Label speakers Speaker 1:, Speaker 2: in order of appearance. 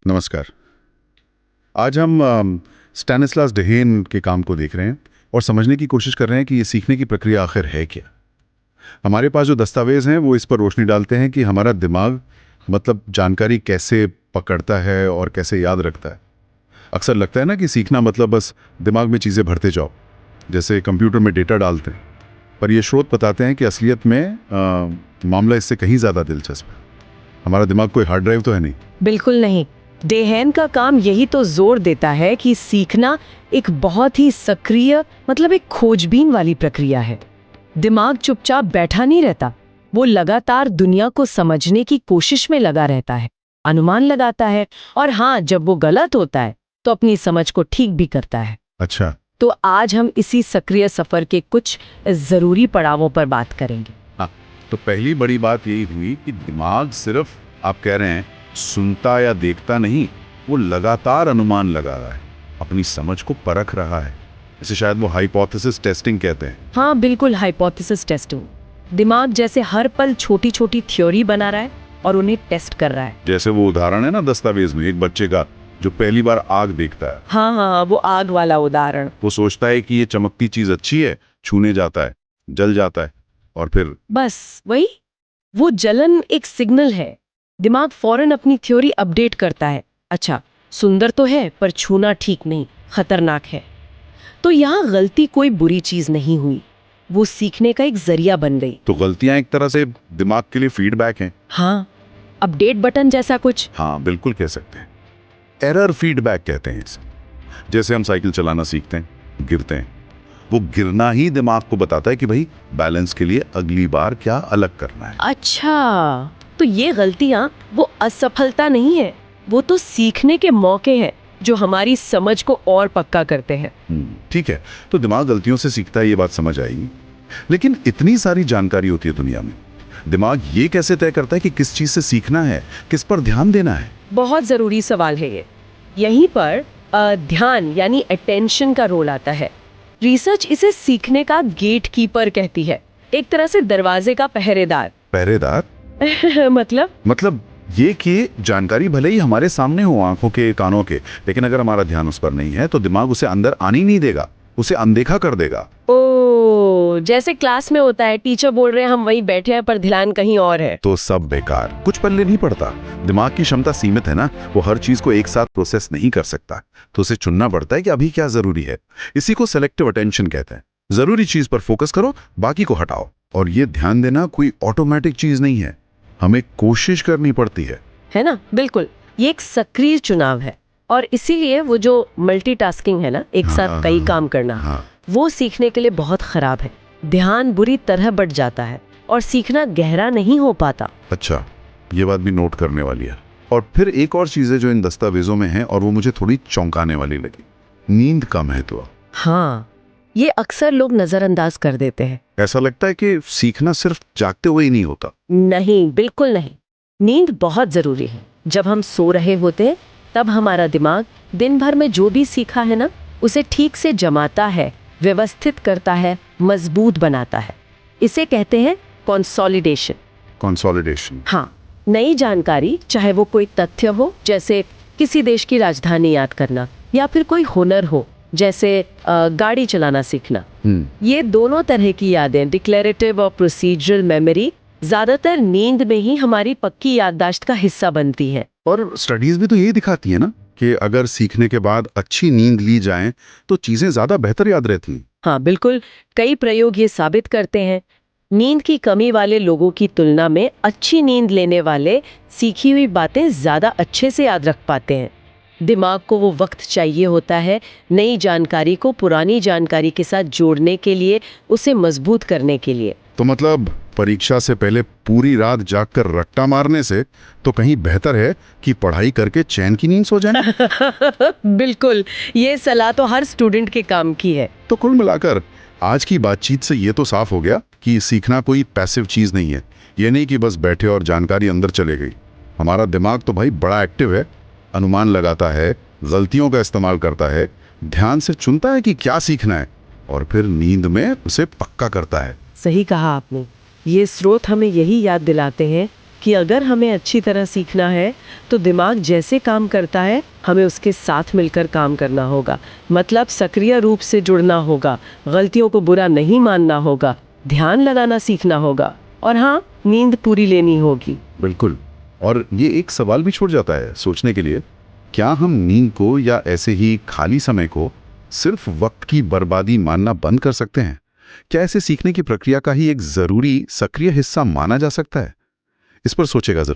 Speaker 1: नमस्कार। आज हम स्टैनिस्लास डेहेन के काम को देख रहे हैं और समझने की कोशिश कर रहे हैं कि ये सीखने की प्रक्रिया आखिर है क्या। हमारे पास जो दस्तावेज हैं वो इस पर रोशनी डालते हैं कि हमारा दिमाग मतलब जानकारी कैसे पकड़ता है और कैसे याद रखता है। अक्सर लगता है ना कि सीखना मतलब बस दिमाग में चीज़ें भरते जाओ, जैसे कंप्यूटर में डेटा डालते हैं। पर ये स्रोत बताते हैं कि असलियत में मामला इससे कहीं ज़्यादा दिलचस्प है। हमारा दिमाग कोई हार्ड ड्राइव तो है नहीं।
Speaker 2: बिल्कुल नहीं। डेहेन का काम यही तो जोर देता है कि सीखना एक बहुत ही सक्रिय मतलब एक खोजबीन वाली प्रक्रिया है। दिमाग चुपचाप बैठा नहीं रहता, वो लगातार दुनिया को समझने की कोशिश में लगा रहता है, अनुमान लगाता है और हाँ, जब वो गलत होता है तो अपनी समझ को ठीक भी करता है।
Speaker 1: अच्छा।
Speaker 2: तो आज हम इसी सक्रिय सफर के कुछ जरूरी पड़ावों पर बात करेंगे।
Speaker 1: हाँ, तो पहली बड़ी बात यही हुई कि दिमाग सिर्फ, आप कह रहे हैं, सुनता या देखता नहीं, वो लगातार अनुमान लगा रहा है, अपनी समझ को परख रहा है। इसे शायद वो हाइपोथेसिस टेस्टिंग कहते हैं।
Speaker 2: हाँ बिल्कुल, हाइपोथेसिस टेस्टिंग। दिमाग जैसे हर पल छोटी छोटी थ्योरी बना रहा है और उन्हें टेस्ट कर रहा है।
Speaker 1: जैसे वो उदाहरण है ना दस्तावेज में, एक बच्चे का जो पहली बार आग देखता है।
Speaker 2: हाँ हाँ, वो आग वाला उदाहरण।
Speaker 1: वो सोचता है कि ये चमकती चीज अच्छी है, छूने जाता है, जल जाता है, और फिर
Speaker 2: बस वही, वो जलन एक सिग्नल है। दिमाग फौरन अपनी थ्योरी अपडेट करता है। अच्छा, सुंदर तो है पर छूना ठीक नहीं, खतरनाक है। तो यहाँ गलती कोई बुरी चीज नहीं हुई, वो सीखने का एक जरिया बन गई।
Speaker 1: तो गलतियां एक तरह से दिमाग के लिए फीडबैक हैं।
Speaker 2: हाँ, अपडेट बटन जैसा कुछ।
Speaker 1: हाँ, बिल्कुल कह सकते हैं। एरर फीडबैक कहते हैं इसे। जैसे हम साइकिल चलाना सीखते हैं, गिरते हैं, वो गिरना ही दिमाग को बताता है कि भाई बैलेंस के लिए अगली बार क्या अलग करना है।
Speaker 2: अच्छा, तो ये गलतियां वो असफलता नहीं है, वो तो सीखने के मौके हैं जो हमारी समझ को और पक्का करते हैं।
Speaker 1: ठीक है, तो दिमाग गलतियों से सीखता है, ये बात समझ आएगी। लेकिन इतनी सारी जानकारी होती है दुनिया में, दिमाग ये कैसे तय करता है कि किस चीज से सीखना है, किस पर ध्यान देना है?
Speaker 2: बहुत जरूरी सवाल है ये। यहीं पर ध्यान यानी अटेंशन का रोल आता है। रिसर्च इसे सीखने का गेट कीपर कहती है, एक तरह से दरवाजे का पहरेदार।
Speaker 1: पहरेदार?
Speaker 2: मतलब
Speaker 1: ये कि जानकारी भले ही हमारे सामने हो, आंखों के, कानों के, लेकिन अगर हमारा ध्यान उस पर नहीं है तो दिमाग उसे अंदर आने ही नहीं देगा, उसे अनदेखा कर देगा।
Speaker 2: ओ, जैसे क्लास में होता है, टीचर बोल रहे हैं, हम वहीं बैठे हैं पर ध्यान कहीं और है।
Speaker 1: तो सब बेकार, कुछ पल्ले नहीं पड़ता। दिमाग की क्षमता सीमित है ना, वो हर चीज को एक साथ प्रोसेस नहीं कर सकता, तो उसे चुनना पड़ता है कि अभी क्या जरूरी है। इसी को सेलेक्टिव अटेंशन कहते हैं। जरूरी चीज पर फोकस करो, बाकी को हटाओ। और ये ध्यान देना कोई ऑटोमेटिक चीज नहीं है, हमें कोशिश करनी पड़ती है
Speaker 2: ना? बिल्कुल, ये एक सक्रिय चुनाव है। और इसीलिए वो जो मल्टीटास्किंग है ना, एक साथ कई काम करना, वो सीखने के लिए बहुत खराब है। ध्यान बुरी तरह बढ़ जाता है और सीखना गहरा नहीं हो पाता।
Speaker 1: अच्छा, ये बात भी नोट करने वाली है। और फिर एक और चीज है जो इन दस्तावेजों में है और वो मुझे थोड़ी चौंकाने वाली लगी, नींद का महत्व।
Speaker 2: हाँ, ये अक्सर लोग नजरअंदाज कर देते हैं।
Speaker 1: ऐसा लगता है कि सीखना सिर्फ जागते हुए ही नहीं होता।
Speaker 2: नहीं, बिल्कुल नहीं। नींद बहुत जरूरी है। जब हम सो रहे होते हैं तब हमारा दिमाग दिन भर में जो भी सीखा है ना, उसे ठीक से जमाता है, व्यवस्थित करता है, मजबूत बनाता है। इसे कहते हैं कंसोलिडेशन।
Speaker 1: कंसोलिडेशन?
Speaker 2: हाँ, नई जानकारी, चाहे वो कोई तथ्य हो जैसे किसी देश की राजधानी याद करना, या फिर कोई हुनर हो जैसे गाड़ी चलाना सीखना, ये दोनों तरह की यादें, डिक्लेरेटिव और प्रोसीजरल मेमोरी, ज्यादातर नींद में ही हमारी पक्की याददाश्त का हिस्सा बनती है।
Speaker 1: और स्टडीज भी तो यही दिखाती है ना कि अगर सीखने के बाद अच्छी नींद ली जाए तो चीजें ज्यादा बेहतर याद रहती हैं।
Speaker 2: हाँ बिल्कुल, कई प्रयोग ये साबित करते हैं। नींद की कमी वाले लोगों की तुलना में अच्छी नींद लेने वाले सीखी हुई बातें ज्यादा अच्छे से याद रख पाते हैं। दिमाग को वो वक्त चाहिए होता है नई जानकारी को पुरानी जानकारी के साथ जोड़ने के लिए, उसे मजबूत करने के लिए।
Speaker 1: तो मतलब परीक्षा से पहले पूरी रात जागकर रट्टा मारने से तो कहीं बेहतर है कि पढ़ाई करके चैन की नींद सो जाए।
Speaker 2: बिल्कुल, ये सलाह तो हर स्टूडेंट के काम की है।
Speaker 1: तो कुल मिलाकर आज की बातचीत से ये तो साफ हो गया कि सीखना कोई पैसिव चीज नहीं है। ये नहीं कि बस बैठे और जानकारी अंदर चले गई। हमारा दिमाग तो भाई बड़ा एक्टिव है, अनुमान लगाता है, गलतियों का इस्तेमाल करता है, ध्यान से चुनता है कि क्या सीखना है, और फिर नींद में उसे पक्का करता है।
Speaker 2: सही कहा आपने। ये स्रोत हमें यही याद दिलाते हैं कि अगर हमें अच्छी तरह सीखना है तो दिमाग जैसे काम करता है हमें उसके साथ मिलकर काम करना होगा। मतलब सक्रिय रूप से जुड़ना होगा, गलतियों को बुरा नहीं मानना होगा, ध्यान लगाना सीखना होगा और हाँ, नींद पूरी लेनी होगी।
Speaker 1: बिल्कुल। और ये एक सवाल भी छूट जाता है सोचने के लिए, क्या हम नींद को या ऐसे ही खाली समय को सिर्फ वक्त की बर्बादी मानना बंद कर सकते हैं? क्या ऐसे सीखने की प्रक्रिया का ही एक जरूरी सक्रिय हिस्सा माना जा सकता है? इस पर सोचेगा जरूर।